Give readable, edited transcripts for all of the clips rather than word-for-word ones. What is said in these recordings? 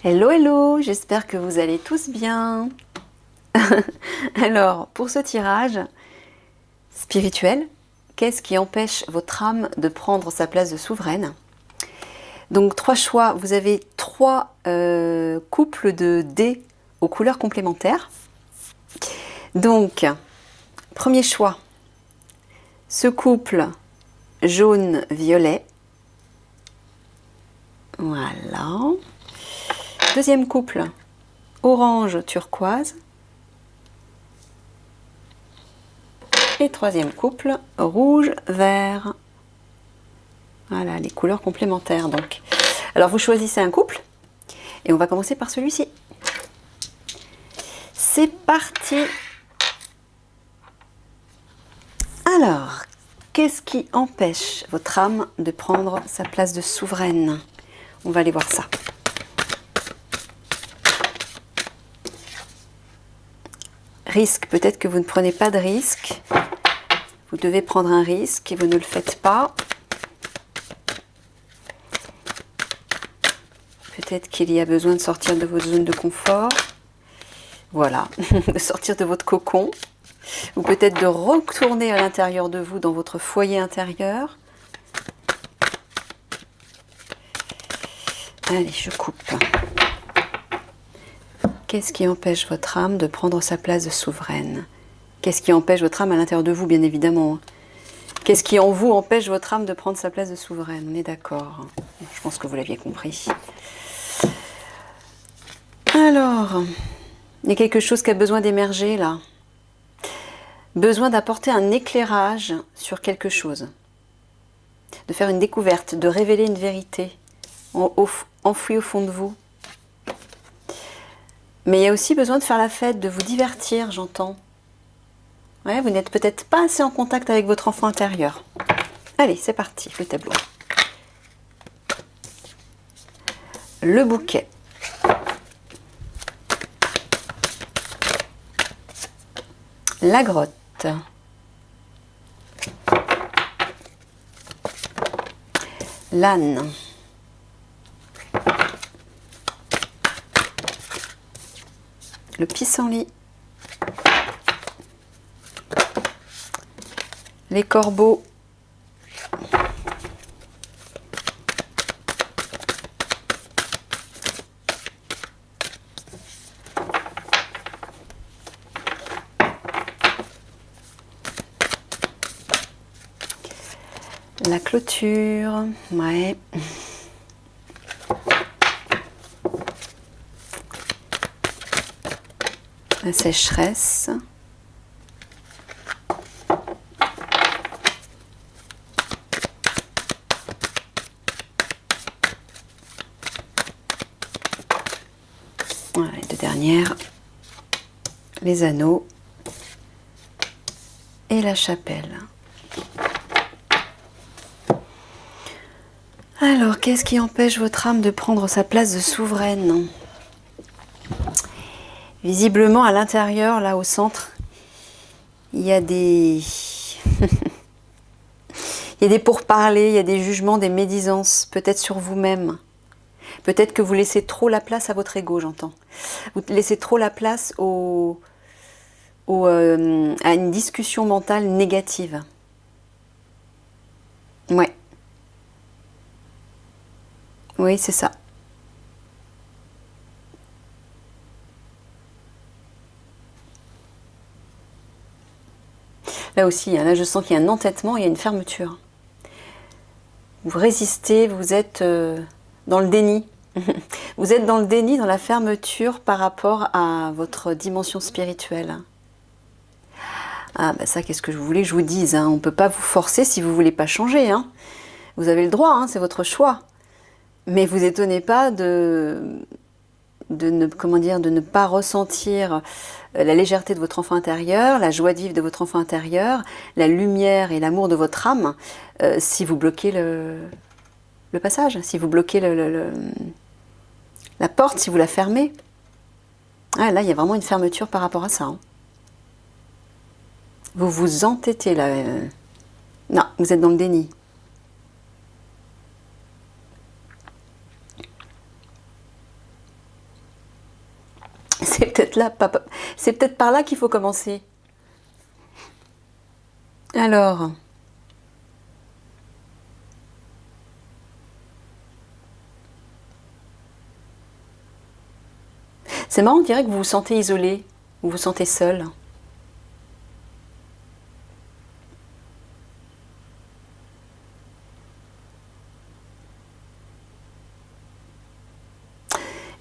Hello, hello, j'espère que vous allez tous bien. Alors, pour ce tirage spirituel, qu'est-ce qui empêche votre âme de prendre sa place de souveraine? Donc, trois choix, vous avez trois couples de dés aux couleurs complémentaires. Donc, premier choix, ce couple jaune-violet. Voilà. Deuxième couple, orange-turquoise. Et troisième couple, rouge-vert. Voilà, les couleurs complémentaires donc. Alors vous choisissez un couple et on va commencer par celui-ci. C'est parti. Alors, qu'est-ce qui empêche votre âme de prendre sa place de souveraine? On va aller voir ça. Risque, peut-être que vous ne prenez pas de risque. Vous devez prendre un risque et vous ne le faites pas. Peut-être qu'il y a besoin de sortir de votre zone de confort. Voilà, de sortir de votre cocon. Ou peut-être de retourner à l'intérieur de vous, dans votre foyer intérieur. Allez, je coupe. Qu'est-ce qui empêche votre âme de prendre sa place de souveraine? Qu'est-ce qui empêche votre âme à l'intérieur de vous, bien évidemment? Qu'est-ce qui en vous empêche votre âme de prendre sa place de souveraine? On est d'accord. Je pense que vous l'aviez compris. Alors, il y a quelque chose qui a besoin d'émerger là. Besoin d'apporter un éclairage sur quelque chose. De faire une découverte, de révéler une vérité enfouie au fond de vous. Mais il y a aussi besoin de faire la fête, de vous divertir, j'entends. Ouais, vous n'êtes peut-être pas assez en contact avec votre enfant intérieur. Allez, c'est parti, le tableau. Le bouquet. La grotte. L'âne. Le pissenlit. Les corbeaux. La clôture, ouais. La sécheresse. Voilà, les deux dernières. Les anneaux. Et la chapelle. Alors, qu'est-ce qui empêche votre âme de prendre sa place de souveraine? Visiblement, à l'intérieur, là au centre, il y a des... il y a des pourparlers, il y a des jugements, des médisances, peut-être sur vous-même. Peut-être que vous laissez trop la place à votre ego, j'entends. Vous laissez trop la place à une discussion mentale négative. Ouais. Oui, c'est ça. Là aussi, là je sens qu'il y a un entêtement, il y a une fermeture. Vous résistez, vous êtes dans le déni. Vous êtes dans le déni, dans la fermeture par rapport à votre dimension spirituelle. Ah bah ça, qu'est-ce que je voulais que je vous dise, hein. On ne peut pas vous forcer si vous ne voulez pas changer. Hein. Vous avez le droit, hein, c'est votre choix. Mais vous étonnez pas de ne pas ressentir la légèreté de votre enfant intérieur, la joie de vivre de votre enfant intérieur, la lumière et l'amour de votre âme, si vous bloquez le passage, si vous bloquez la porte, si vous la fermez. Ah, là, il y a vraiment une fermeture par rapport à ça. Hein. Vous vous entêtez là. Non, vous êtes dans le déni. C'est peut-être là, c'est peut-être par là qu'il faut commencer. Alors, c'est marrant, on dirait que vous vous sentez isolé, vous vous sentez seul.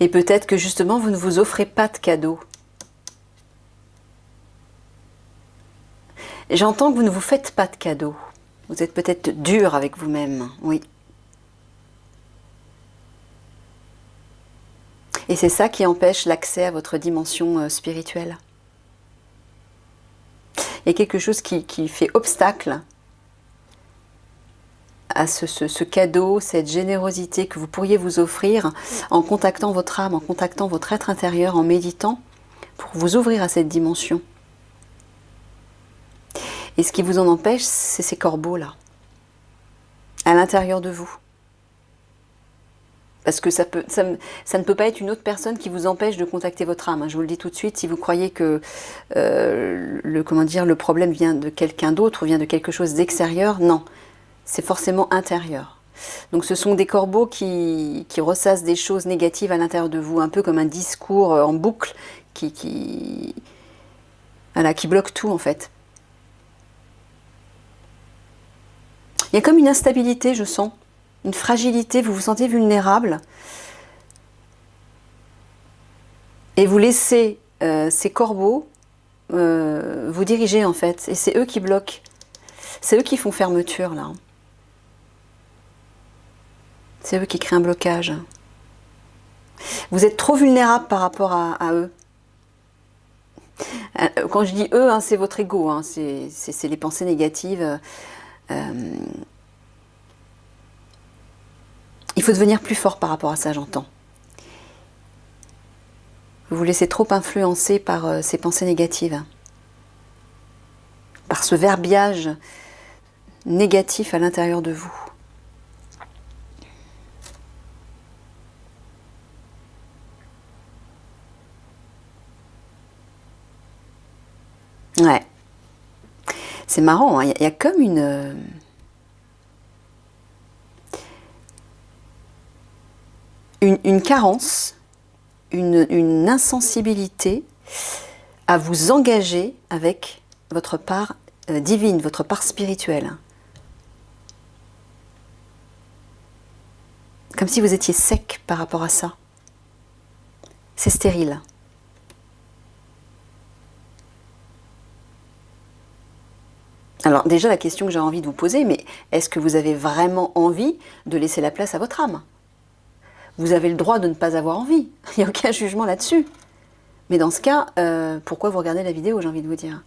Et peut-être que justement, vous ne vous offrez pas de cadeaux. J'entends que vous ne vous faites pas de cadeaux. Vous êtes peut-être dur avec vous-même, oui. Et c'est ça qui empêche l'accès à votre dimension spirituelle. Il y a quelque chose qui fait obstacle à ce cadeau, cette générosité que vous pourriez vous offrir en contactant votre âme, en contactant votre être intérieur, en méditant, pour vous ouvrir à cette dimension. Et ce qui vous en empêche, c'est ces corbeaux-là, à l'intérieur de vous. Parce que ça ne peut pas être une autre personne qui vous empêche de contacter votre âme. Je vous le dis tout de suite, si vous croyez que le problème vient de quelqu'un d'autre ou vient de quelque chose d'extérieur, non. C'est forcément intérieur. Donc ce sont des corbeaux qui ressassent des choses négatives à l'intérieur de vous, un peu comme un discours en boucle qui bloque tout en fait. Il y a comme une instabilité, je sens, une fragilité, vous vous sentez vulnérable et vous laissez ces corbeaux vous diriger en fait, et c'est eux qui bloquent, c'est eux qui font fermeture là. C'est eux qui créent un blocage. Vous êtes trop vulnérable par rapport à eux. Quand je dis eux, hein, c'est votre ego, hein, c'est les pensées négatives. Il faut devenir plus fort par rapport à ça, j'entends. Vous vous laissez trop influencer par ces pensées négatives. Par ce verbiage négatif à l'intérieur de vous. Ouais. C'est marrant, hein, y a comme une carence, une insensibilité à vous engager avec votre part divine, votre part spirituelle. Comme si vous étiez sec par rapport à ça. C'est stérile. Alors déjà la question que j'ai envie de vous poser, mais est-ce que vous avez vraiment envie de laisser la place à votre âme? Vous avez le droit de ne pas avoir envie, il n'y a aucun jugement là-dessus. Mais dans ce cas, pourquoi vous regardez la vidéo, j'ai envie de vous dire.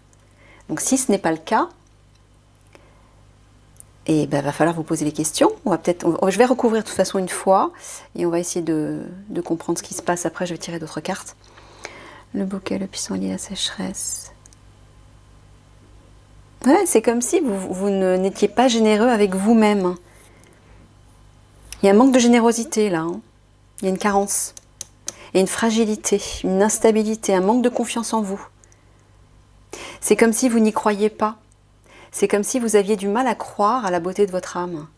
Donc si ce n'est pas le cas, et va falloir vous poser les questions. Je vais recouvrir de toute façon une fois, et on va essayer de comprendre ce qui se passe. Après, je vais tirer d'autres cartes. Le bouquet, le pissenlit, la sécheresse. Ouais, c'est comme si vous n'étiez pas généreux avec vous-même. Il y a un manque de générosité là. Hein. Il y a une carence. Et une fragilité, une instabilité, un manque de confiance en vous. C'est comme si vous n'y croyez pas. C'est comme si vous aviez du mal à croire à la beauté de votre âme.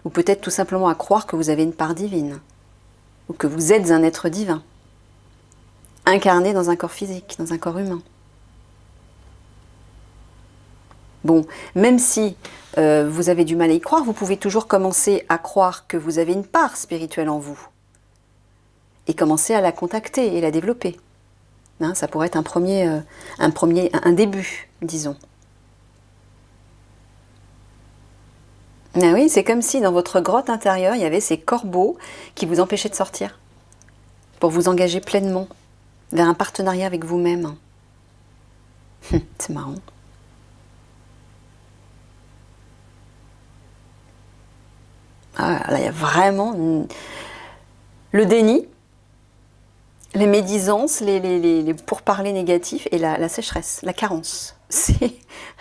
Ou peut-être tout simplement à croire que vous avez une part divine. Ou que vous êtes un être divin. Incarné dans un corps physique, dans un corps humain. Bon, même si vous avez du mal à y croire, vous pouvez toujours commencer à croire que vous avez une part spirituelle en vous. Et commencer à la contacter et la développer. Hein, ça pourrait être un début, disons. Ah oui, c'est comme si dans votre grotte intérieure, il y avait ces corbeaux qui vous empêchaient de sortir. Pour vous engager pleinement vers un partenariat avec vous-même. C'est marrant. Ah, là, il y a vraiment le déni, les médisances, les pourparlers négatifs et la sécheresse, la carence.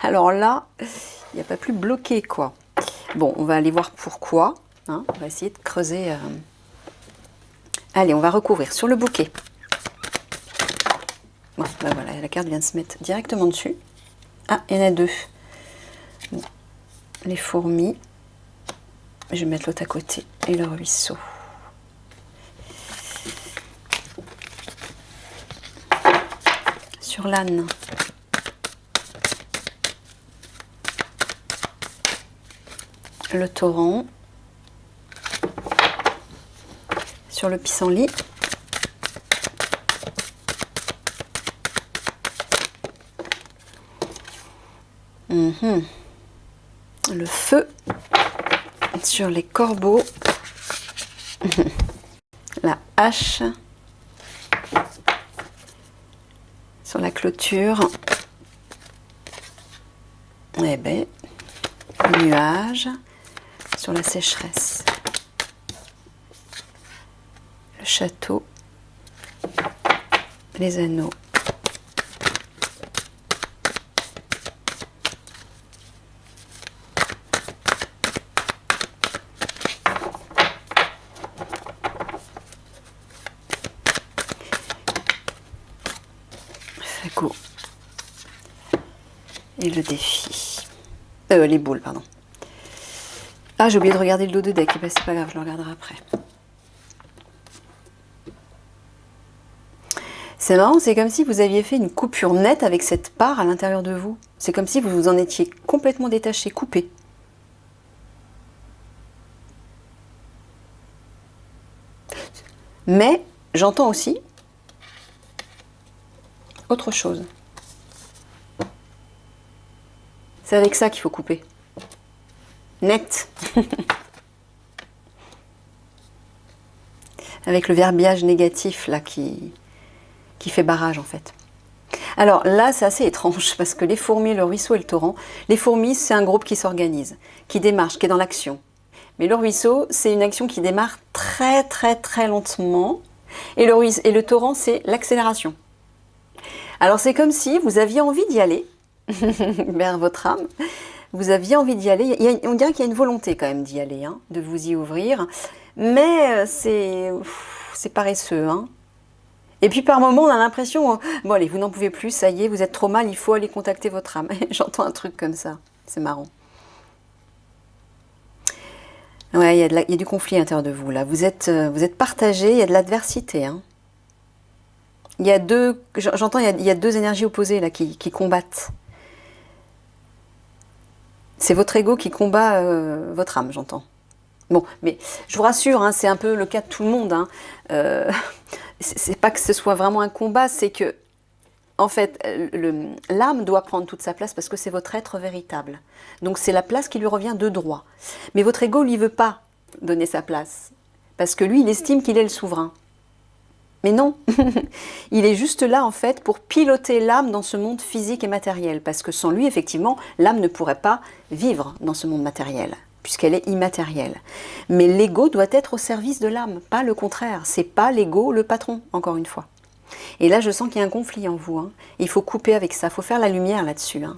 Alors là, il n'y a pas plus bloqué, quoi. Bon, on va aller voir pourquoi. Hein, on va essayer de creuser. Allez, on va recouvrir sur le bouquet. bah voilà, la carte vient de se mettre directement dessus. Ah, il y en a deux. Bon. Les fourmis. Je vais mettre l'autre à côté. Et le ruisseau. Sur l'âne. Le torrent. Sur le pissenlit. Le feu sur les corbeaux. La hache sur la clôture. Eh ben, le nuage sur la sécheresse. Le château. Les anneaux. Fagot. Et le défi. Les boules, pardon. Ah, j'ai oublié de regarder le dos de deck. Ben, c'est pas grave, je le regarderai après. C'est marrant, c'est comme si vous aviez fait une coupure nette avec cette part à l'intérieur de vous. C'est comme si vous vous en étiez complètement détaché, coupé. Mais j'entends aussi autre chose. C'est avec ça qu'il faut couper. Net. Avec le verbiage négatif là qui fait barrage en fait. Alors là, c'est assez étrange parce que les fourmis, le ruisseau et le torrent, les fourmis, c'est un groupe qui s'organise, qui démarche, qui est dans l'action. Mais le ruisseau, c'est une action qui démarre très très très lentement. Et le torrent, c'est l'accélération. Alors c'est comme si vous aviez envie d'y aller vers votre âme. Vous aviez envie d'y aller. On dirait qu'il y a une volonté quand même d'y aller, hein, de vous y ouvrir. Mais c'est paresseux, hein. Et puis par moment, on a l'impression, bon allez, vous n'en pouvez plus, ça y est, vous êtes trop mal, il faut aller contacter votre âme. J'entends un truc comme ça, c'est marrant. Ouais, il y a du conflit à l'intérieur de vous, là. Vous êtes partagé, il y a de l'adversité, hein. Il y a deux, j'entends, il y a deux énergies opposées, là, qui combattent. C'est votre ego qui combat votre âme, j'entends. Bon, mais je vous rassure, hein, c'est un peu le cas de tout le monde, hein. C'est pas que ce soit vraiment un combat, c'est que, en fait, l'âme doit prendre toute sa place parce que c'est votre être véritable. Donc c'est la place qui lui revient de droit. Mais votre ego lui veut pas donner sa place parce que lui, il estime qu'il est le souverain. Mais non, il est juste là en fait pour piloter l'âme dans ce monde physique et matériel. Parce que sans lui, effectivement, l'âme ne pourrait pas vivre dans ce monde matériel, puisqu'elle est immatérielle. Mais l'ego doit être au service de l'âme, pas le contraire. C'est pas l'ego le patron, encore une fois. Et là, je sens qu'il y a un conflit en vous, hein. Il faut couper avec ça, il faut faire la lumière là-dessus, hein.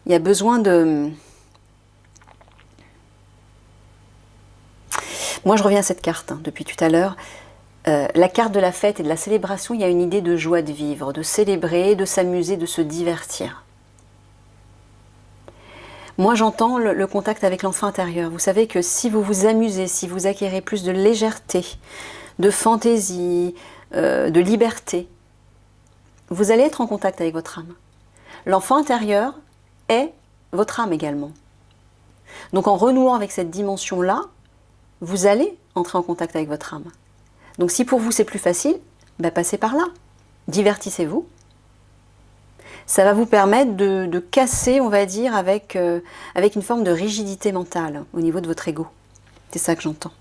Il y a besoin de... Moi, je reviens à cette carte, hein, depuis tout à l'heure. La carte de la fête et de la célébration, il y a une idée de joie de vivre, de célébrer, de s'amuser, de se divertir. Moi, j'entends le contact avec l'enfant intérieur. Vous savez que si vous vous amusez, si vous acquérez plus de légèreté, de fantaisie, de liberté, vous allez être en contact avec votre âme. L'enfant intérieur est votre âme également. Donc en renouant avec cette dimension-là, vous allez entrer en contact avec votre âme. Donc si pour vous c'est plus facile, ben passez par là. Divertissez-vous. Ça va vous permettre de casser, on va dire, avec une forme de rigidité mentale au niveau de votre ego. C'est ça que j'entends.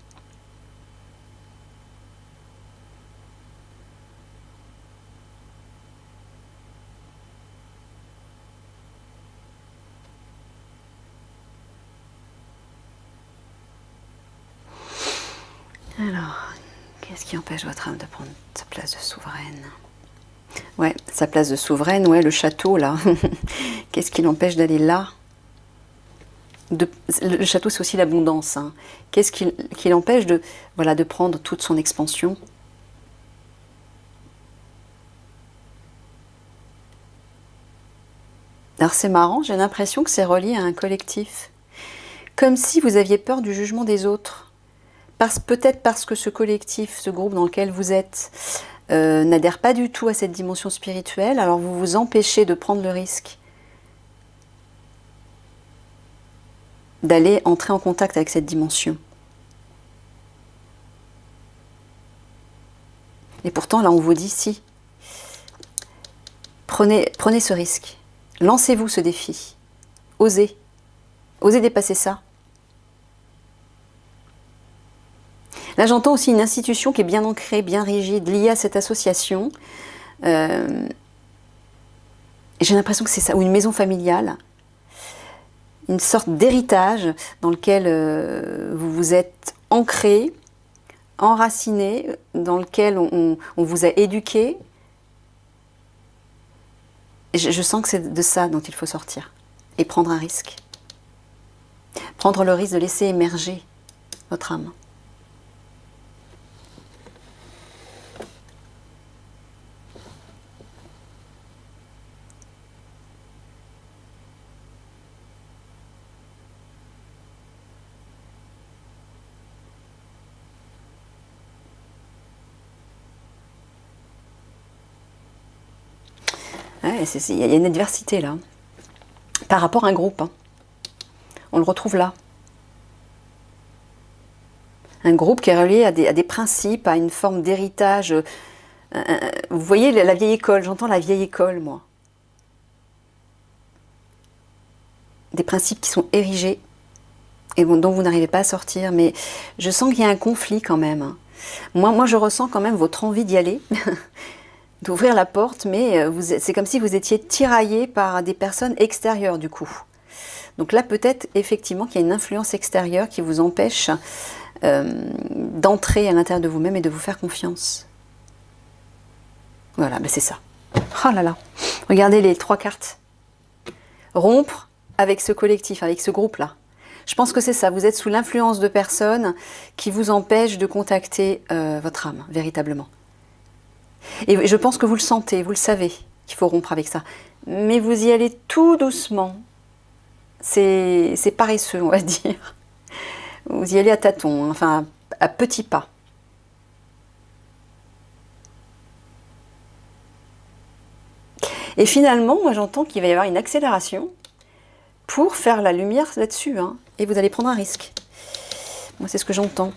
Alors, qu'est-ce qui empêche votre âme de prendre sa place de souveraine? Ouais, sa place de souveraine, ouais, le château, là. Qu'est-ce qui l'empêche d'aller là? Le château, c'est aussi l'abondance, hein. Qu'est-ce qui l'empêche de, voilà, de prendre toute son expansion? Alors c'est marrant, j'ai l'impression que c'est relié à un collectif. Comme si vous aviez peur du jugement des autres. Peut-être parce que ce collectif, ce groupe dans lequel vous êtes, n'adhère pas du tout à cette dimension spirituelle, alors vous vous empêchez de prendre le risque d'aller entrer en contact avec cette dimension. Et pourtant, là, on vous dit, si, prenez ce risque, lancez-vous ce défi, osez dépasser ça. Là, j'entends aussi une institution qui est bien ancrée, bien rigide, liée à cette association. J'ai l'impression que c'est ça, ou une maison familiale, une sorte d'héritage dans lequel vous vous êtes ancré, enraciné, dans lequel on vous a éduqué. Je sens que c'est de ça dont il faut sortir et prendre un risque. Prendre le risque de laisser émerger votre âme. Ouais, il y a une adversité là, par rapport à un groupe. Hein. On le retrouve là. Un groupe qui est relié à des principes, à une forme d'héritage. Vous voyez la vieille école, j'entends la vieille école, moi. Des principes qui sont érigés et dont vous n'arrivez pas à sortir. Mais je sens qu'il y a un conflit quand même. Moi, je ressens quand même votre envie d'y aller. D'ouvrir la porte, mais c'est comme si vous étiez tiraillé par des personnes extérieures du coup. Donc là, peut-être effectivement qu'il y a une influence extérieure qui vous empêche d'entrer à l'intérieur de vous-même et de vous faire confiance. Voilà, ben c'est ça. Oh là là, regardez les 3 cartes. Rompre avec ce collectif, avec ce groupe-là. Je pense que c'est ça, vous êtes sous l'influence de personnes qui vous empêchent de contacter votre âme, véritablement. Et je pense que vous le sentez, vous le savez, qu'il faut rompre avec ça. Mais vous y allez tout doucement. C'est paresseux, on va dire. Vous y allez à tâtons, enfin à petits pas. Et finalement, moi j'entends qu'il va y avoir une accélération pour faire la lumière là-dessus. Hein, et vous allez prendre un risque. Moi c'est ce que j'entends.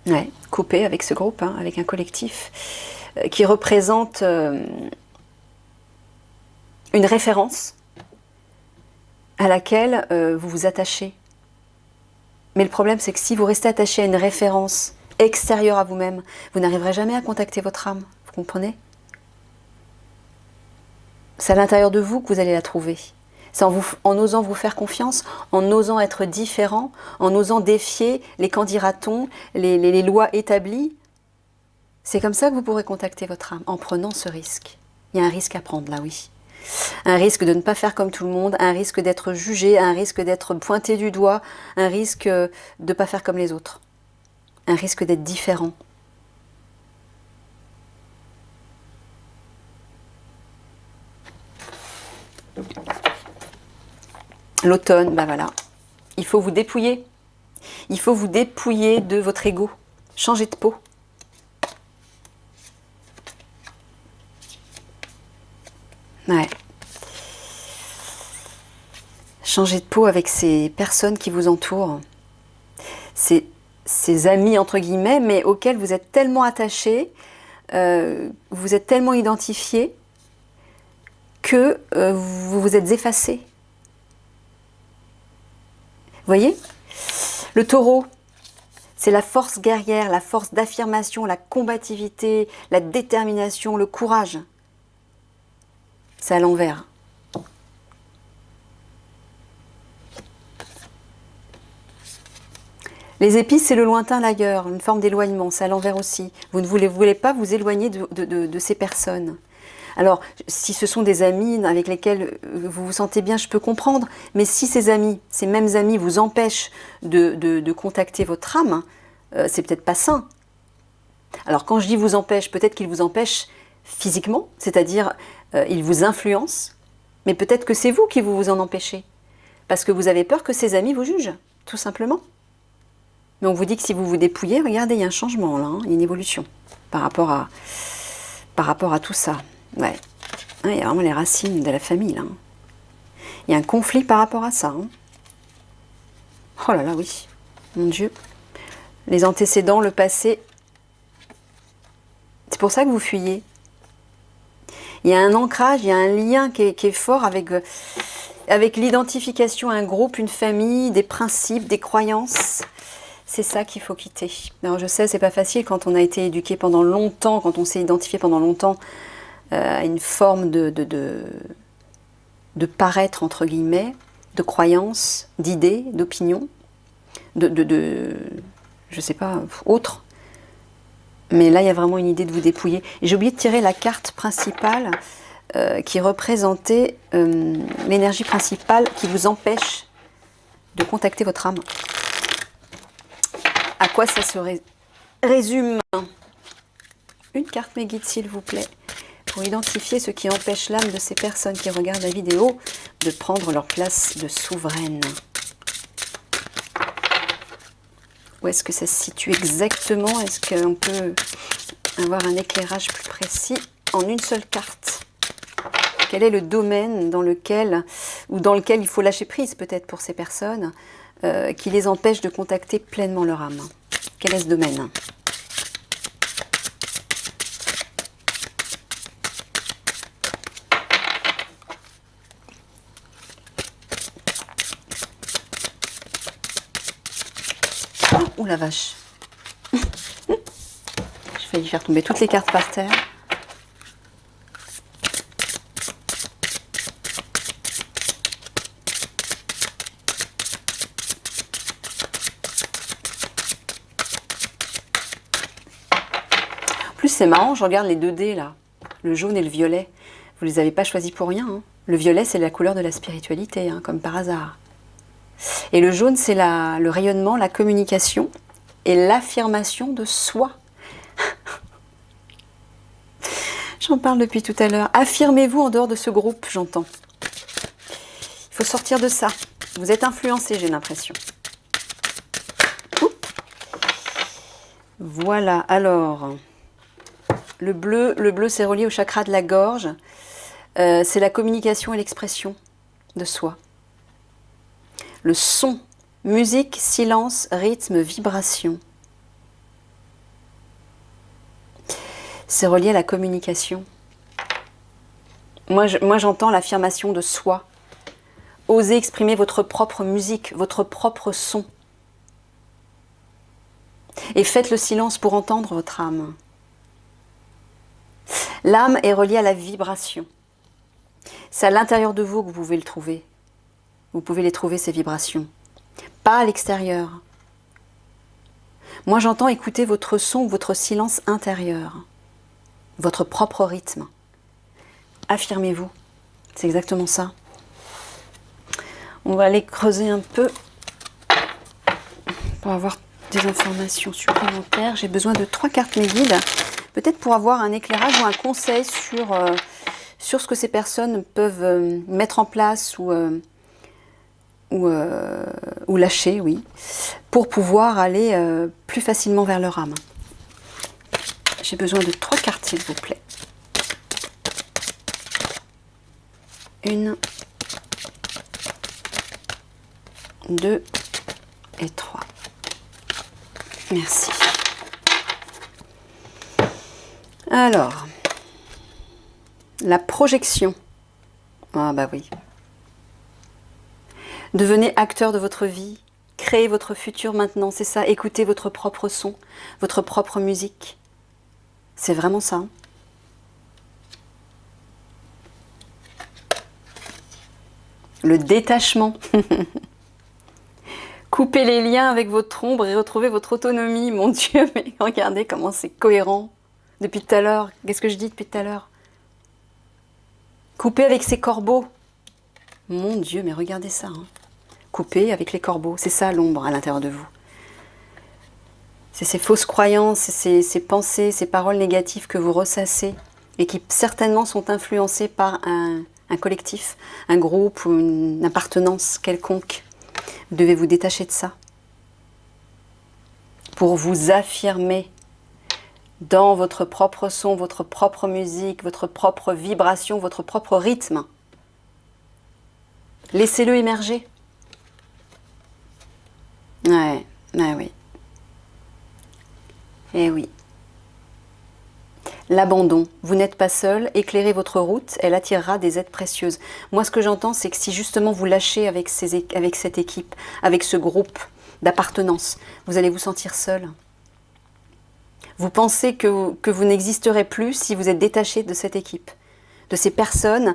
Ouais, couper avec ce groupe, hein, avec un collectif qui représente une référence à laquelle vous vous attachez. Mais le problème, c'est que si vous restez attaché à une référence extérieure à vous-même, vous n'arriverez jamais à contacter votre âme. Vous comprenez? C'est à l'intérieur de vous que vous allez la trouver. C'est en osant vous faire confiance, en osant être différent, en osant défier les qu'en dira-t-on, les lois établies. C'est comme ça que vous pourrez contacter votre âme, en prenant ce risque. Il y a un risque à prendre là, oui. Un risque de ne pas faire comme tout le monde, un risque d'être jugé, un risque d'être pointé du doigt, un risque de ne pas faire comme les autres. Un risque d'être différent. L'automne, ben voilà. Il faut vous dépouiller. Il faut vous dépouiller de votre ego. Changer de peau. Ouais. Changer de peau avec ces personnes qui vous entourent. Ces amis, entre guillemets, mais auxquels vous êtes tellement attachés, vous êtes tellement identifiés, que vous vous êtes effacés. Vous voyez? Le taureau, c'est la force guerrière, la force d'affirmation, la combativité, la détermination, le courage. C'est à l'envers. Les épices, c'est le lointain, l'ailleurs, une forme d'éloignement, c'est à l'envers aussi. Vous ne voulez pas vous éloigner de ces personnes. Alors, si ce sont des amis avec lesquels vous vous sentez bien, je peux comprendre. Mais si ces amis, ces mêmes amis vous empêchent de contacter votre âme, c'est peut-être pas sain. Alors, quand je dis vous empêche, peut-être qu'ils vous empêchent physiquement, c'est-à-dire ils vous influencent, mais peut-être que c'est vous qui vous en empêchez. Parce que vous avez peur que ces amis vous jugent, tout simplement. Mais on vous dit que si vous vous dépouillez, regardez, il y a un changement là, hein, une évolution par rapport à tout ça. Ouais. Il y a vraiment les racines de la famille là. Il y a un conflit par rapport à ça. Hein. Oh là là, oui. Mon Dieu. Les antécédents, le passé. C'est pour ça que vous fuyez. Il y a un ancrage, il y a un lien qui est fort avec l'identification à un groupe, une famille, des principes, des croyances. C'est ça qu'il faut quitter. Alors je sais, c'est pas facile quand on a été éduqué pendant longtemps, quand on s'est identifié pendant longtemps à une forme de paraître, entre guillemets, de croyances, d'idées, d'opinions, je sais pas, autres. Mais là, il y a vraiment une idée de vous dépouiller. Et j'ai oublié de tirer la carte principale qui représentait l'énergie principale qui vous empêche de contacter votre âme. À quoi ça se résume? Une carte mes guides, s'il vous plaît, pour identifier ce qui empêche l'âme de ces personnes qui regardent la vidéo de prendre leur place de souveraine. Où est-ce que ça se situe exactement? Est-ce qu'on peut avoir un éclairage plus précis en une seule carte? Quel est le domaine dans lequel il faut lâcher prise peut-être pour ces personnes qui les empêche de contacter pleinement leur âme? Quel est ce domaine? Oh la vache! J'ai failli faire tomber toutes les cartes par terre. En plus, c'est marrant, je regarde les 2D là, le jaune et le violet. Vous ne les avez pas choisis pour rien. Hein. Le violet, c'est la couleur de la spiritualité, hein, comme par hasard. Et le jaune, c'est le rayonnement, la communication et l'affirmation de soi. J'en parle depuis tout à l'heure. Affirmez-vous en dehors de ce groupe, j'entends. Il faut sortir de ça. Vous êtes influencé, j'ai l'impression. Voilà, alors, le bleu c'est relié au chakra de la gorge. C'est la communication et l'expression de soi. Le son, musique, silence, rythme, vibration. C'est relié à la communication. Moi j'entends l'affirmation de soi. Osez exprimer votre propre musique, votre propre son. Et faites le silence pour entendre votre âme. L'âme est reliée à la vibration. C'est à l'intérieur de vous que vous pouvez le trouver. Vous pouvez les trouver, ces vibrations. Pas à l'extérieur. Moi, j'entends écouter votre son, votre silence intérieur. Votre propre rythme. Affirmez-vous. C'est exactement ça. On va aller creuser un peu pour avoir des informations supplémentaires. J'ai besoin de 3 cartes mes guides. Peut-être pour avoir un éclairage ou un conseil sur ce que ces personnes peuvent mettre en place ou lâcher, oui, pour pouvoir aller plus facilement vers leur âme. J'ai besoin de 3 cartes, s'il vous plaît. 1, 2 et 3. Merci. Alors, la projection. Ah bah oui. Devenez acteur de votre vie. Créez votre futur maintenant, c'est ça. Écoutez votre propre son, votre propre musique. C'est vraiment ça. Hein. Le détachement. Coupez les liens avec votre ombre et retrouvez votre autonomie. Mon Dieu, mais regardez comment c'est cohérent. Depuis tout à l'heure, qu'est-ce que je dis depuis tout à l'heure? Coupez avec ces corbeaux. Mon Dieu, mais regardez ça. Hein. Coupez avec les corbeaux. C'est ça l'ombre à l'intérieur de vous. C'est ces fausses croyances, ces pensées, ces paroles négatives que vous ressassez et qui certainement sont influencées par un collectif, un groupe ou une appartenance quelconque. Vous devez vous détacher de ça pour vous affirmer dans votre propre son, votre propre musique, votre propre vibration, votre propre rythme. Laissez-le émerger. Ouais, oui. Eh oui. L'abandon. Vous n'êtes pas seul. Éclairez votre route. Elle attirera des aides précieuses. Moi, ce que j'entends, c'est que si justement vous lâchez avec cette équipe, avec ce groupe d'appartenance, vous allez vous sentir seul. Vous pensez que vous n'existerez plus si vous êtes détaché de cette équipe, de ces personnes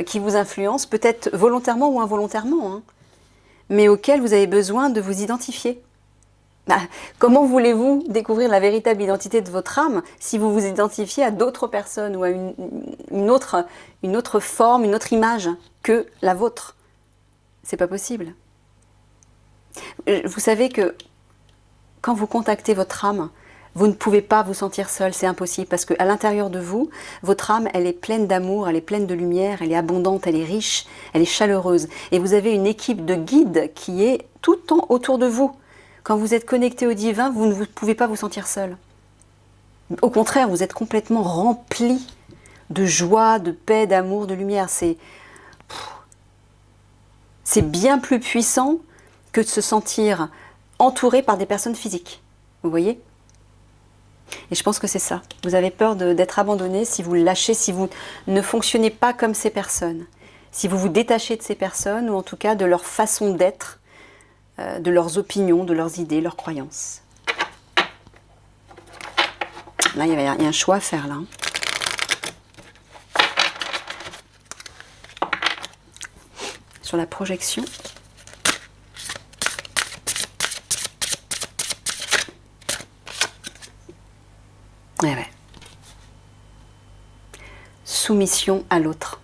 qui vous influencent, peut-être volontairement ou involontairement, hein, mais auxquelles vous avez besoin de vous identifier. Comment voulez-vous découvrir la véritable identité de votre âme si vous vous identifiez à d'autres personnes ou à une autre forme, une autre image que la vôtre? C'est pas possible. Vous savez que quand vous contactez votre âme, vous ne pouvez pas vous sentir seul, c'est impossible, parce qu'à l'intérieur de vous, votre âme, elle est pleine d'amour, elle est pleine de lumière, elle est abondante, elle est riche, elle est chaleureuse. Et vous avez une équipe de guides qui est tout le temps autour de vous. Quand vous êtes connecté au divin, vous ne pouvez pas vous sentir seul. Au contraire, vous êtes complètement rempli de joie, de paix, d'amour, de lumière. C'est bien plus puissant que de se sentir entouré par des personnes physiques. Vous voyez ? Et je pense que c'est ça. Vous avez peur d'être abandonné si vous lâchez, si vous ne fonctionnez pas comme ces personnes. Si vous vous détachez de ces personnes, ou en tout cas de leur façon d'être, de leurs opinions, de leurs idées, leurs croyances. Là, il y a un choix à faire, là. Sur la projection. Ouais. Soumission à l'autre.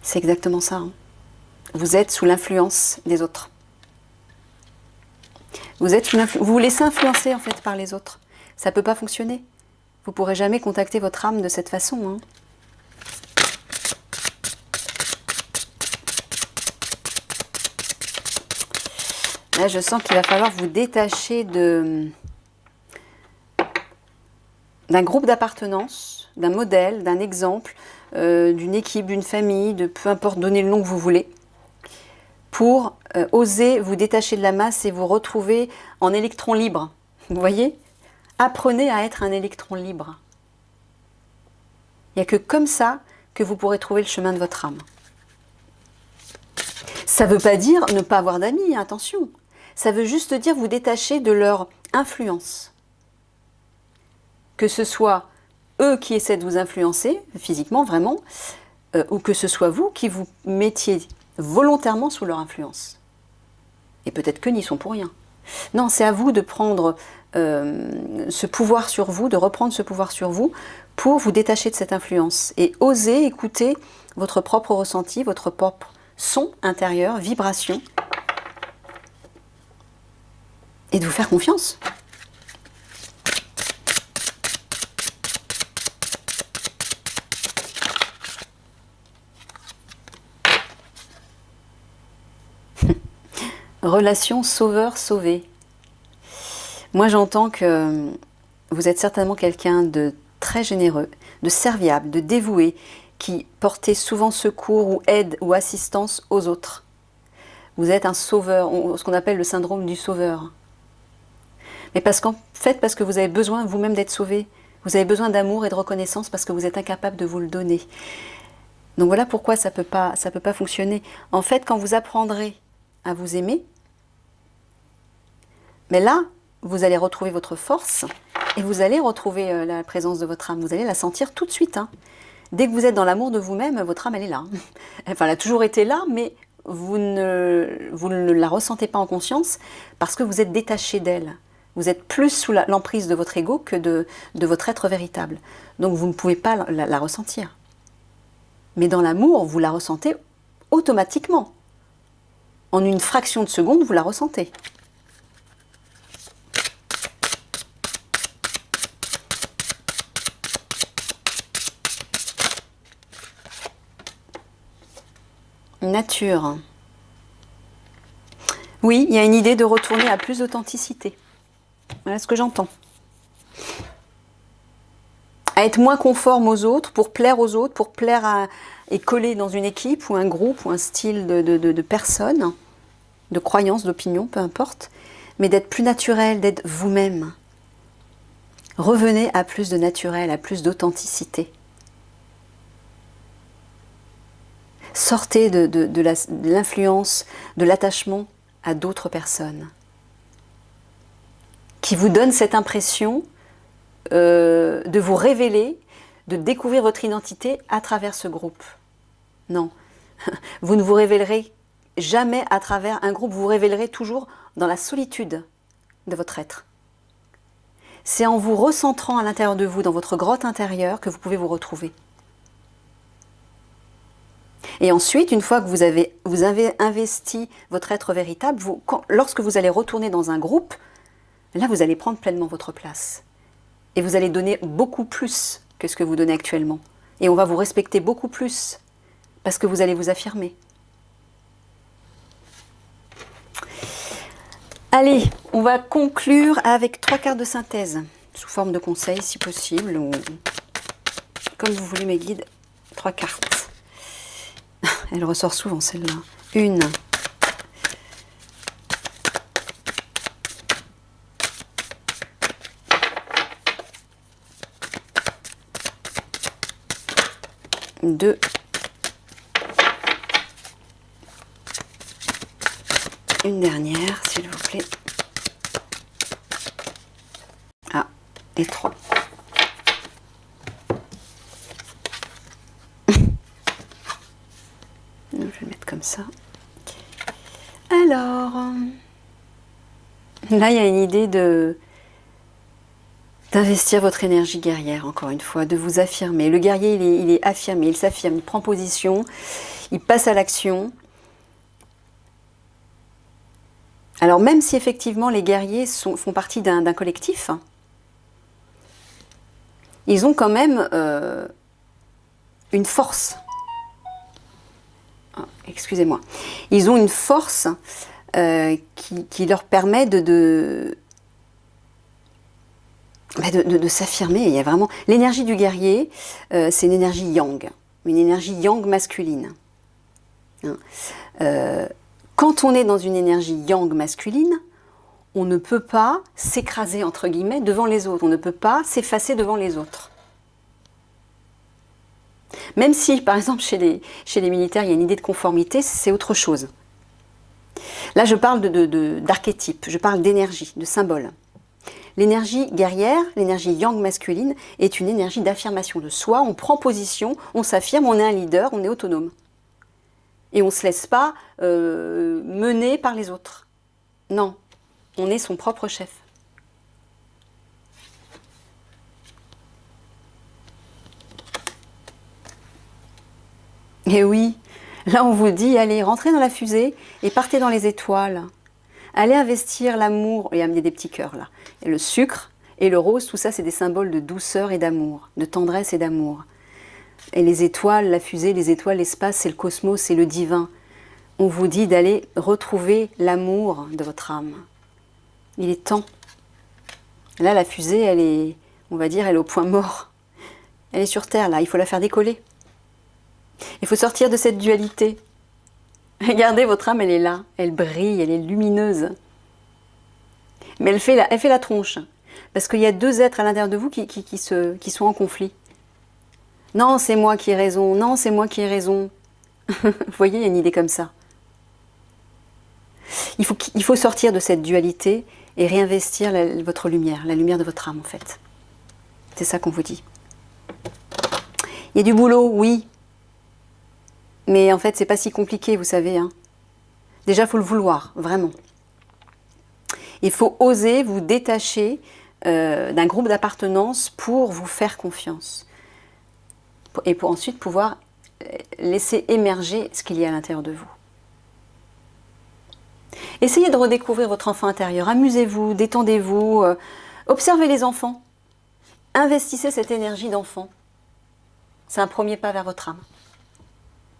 C'est exactement ça. Hein. Vous êtes sous l'influence des autres. Vous vous laissez influencer en fait par les autres. Ça ne peut pas fonctionner. Vous ne pourrez jamais contacter votre âme de cette façon. Hein. Là, je sens qu'il va falloir vous détacher d'un groupe d'appartenance, d'un modèle, d'un exemple, d'une équipe, d'une famille, de peu importe, donnez le nom que vous voulez, pour oser vous détacher de la masse et vous retrouver en électron libre. Vous voyez ? Apprenez à être un électron libre. Il n'y a que comme ça que vous pourrez trouver le chemin de votre âme. Ça ne veut pas dire ne pas avoir d'amis, attention. Ça veut juste dire vous détacher de leur influence. Que ce soit eux qui essaient de vous influencer, physiquement, vraiment, ou que ce soit vous qui vous mettiez volontairement sous leur influence. Et peut-être que n'y sont pour rien. Non, c'est à vous de prendre ce pouvoir sur vous, de reprendre ce pouvoir sur vous pour vous détacher de cette influence et oser écouter votre propre ressenti, votre propre son intérieur, vibration, et de vous faire confiance. Relation sauveur-sauvé. Moi, j'entends que vous êtes certainement quelqu'un de très généreux, de serviable, de dévoué, qui portez souvent secours ou aide ou assistance aux autres. Vous êtes un sauveur, ce qu'on appelle le syndrome du sauveur. Mais parce que vous avez besoin vous-même d'être sauvé. Vous avez besoin d'amour et de reconnaissance parce que vous êtes incapable de vous le donner. Donc voilà pourquoi ça peut pas fonctionner. En fait, quand vous apprendrez à vous aimer, mais là, vous allez retrouver votre force et vous allez retrouver la présence de votre âme. Vous allez la sentir tout de suite. Hein. Dès que vous êtes dans l'amour de vous-même, votre âme, elle est là. Enfin, elle a toujours été là, mais vous ne la ressentez pas en conscience parce que vous êtes détaché d'elle. Vous êtes plus sous l'emprise de votre ego que de votre être véritable. Donc vous ne pouvez pas la ressentir. Mais dans l'amour, vous la ressentez automatiquement. En une fraction de seconde, vous la ressentez. Nature. Oui, il y a une idée de retourner à plus d'authenticité. Voilà ce que j'entends. À être moins conforme aux autres, pour plaire aux autres, pour plaire et coller dans une équipe ou un groupe ou un style de personnes, de croyances, d'opinions, peu importe, mais d'être plus naturel, d'être vous-même. Revenez à plus de naturel, à plus d'authenticité. Sortez de l'influence, de l'attachement à d'autres personnes qui vous donnent cette impression de vous révéler, de découvrir votre identité à travers ce groupe. Non, vous ne vous révélerez jamais à travers un groupe, vous vous révélerez toujours dans la solitude de votre être. C'est en vous recentrant à l'intérieur de vous, dans votre grotte intérieure, que vous pouvez vous retrouver. Et ensuite, une fois que vous avez investi votre être véritable, lorsque vous allez retourner dans un groupe, là vous allez prendre pleinement votre place. Et vous allez donner beaucoup plus que ce que vous donnez actuellement. Et on va vous respecter beaucoup plus, parce que vous allez vous affirmer. Allez, on va conclure avec 3 cartes de synthèse, sous forme de conseils si possible, ou comme vous voulez mes guides, 3 cartes. Elle ressort souvent celle-là. 1. Deux. Une dernière, s'il vous plaît. Ah, et 3. Je vais le mettre comme ça. Alors, là, il y a une idée d'investir votre énergie guerrière, encore une fois, de vous affirmer. Le guerrier, il est affirmé, il s'affirme, il prend position, il passe à l'action. Alors, même si effectivement les guerriers font partie d'un collectif, ils ont quand même une force. Excusez-moi, ils ont une force qui leur permet de s'affirmer. Il y a vraiment l'énergie du guerrier, c'est une énergie yang, une énergie yang masculine. Quand on est dans une énergie yang masculine, on ne peut pas s'écraser entre guillemets devant les autres, on ne peut pas s'effacer devant les autres. Même si, par exemple, chez les militaires, il y a une idée de conformité, c'est autre chose. Là, je parle d'archétype, je parle d'énergie, de symbole. L'énergie guerrière, l'énergie yang masculine, est une énergie d'affirmation de soi. On prend position, on s'affirme, on est un leader, on est autonome. Et on ne se laisse pas mener par les autres. Non, on est son propre chef. Et oui, là on vous dit, allez, rentrez dans la fusée et partez dans les étoiles. Allez investir l'amour, et amener des petits cœurs là. Et le sucre et le rose, tout ça c'est des symboles de douceur et d'amour, de tendresse et d'amour. Et les étoiles, la fusée, les étoiles, l'espace, c'est le cosmos, c'est le divin. On vous dit d'aller retrouver l'amour de votre âme. Il est temps. Là la fusée, elle est, on va dire, elle est au point mort. Elle est sur Terre là, il faut la faire décoller. Il faut sortir de cette dualité. Regardez, votre âme, elle est là, elle brille, elle est lumineuse. Mais elle fait la tronche. Parce qu'il y a 2 êtres à l'intérieur de vous qui sont en conflit. Non, c'est moi qui ai raison, non, c'est moi qui ai raison. Vous voyez, il y a une idée comme ça. Il faut sortir de cette dualité et réinvestir votre lumière, la lumière de votre âme en fait. C'est ça qu'on vous dit. Il y a du boulot, oui. Mais en fait, c'est pas si compliqué, vous savez. Hein. Déjà, il faut le vouloir, vraiment. Il faut oser vous détacher d'un groupe d'appartenance pour vous faire confiance. Et pour ensuite pouvoir laisser émerger ce qu'il y a à l'intérieur de vous. Essayez de redécouvrir votre enfant intérieur. Amusez-vous, détendez-vous, observez les enfants. Investissez cette énergie d'enfant. C'est un premier pas vers votre âme.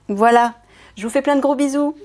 Voilà, je vous fais plein de gros bisous.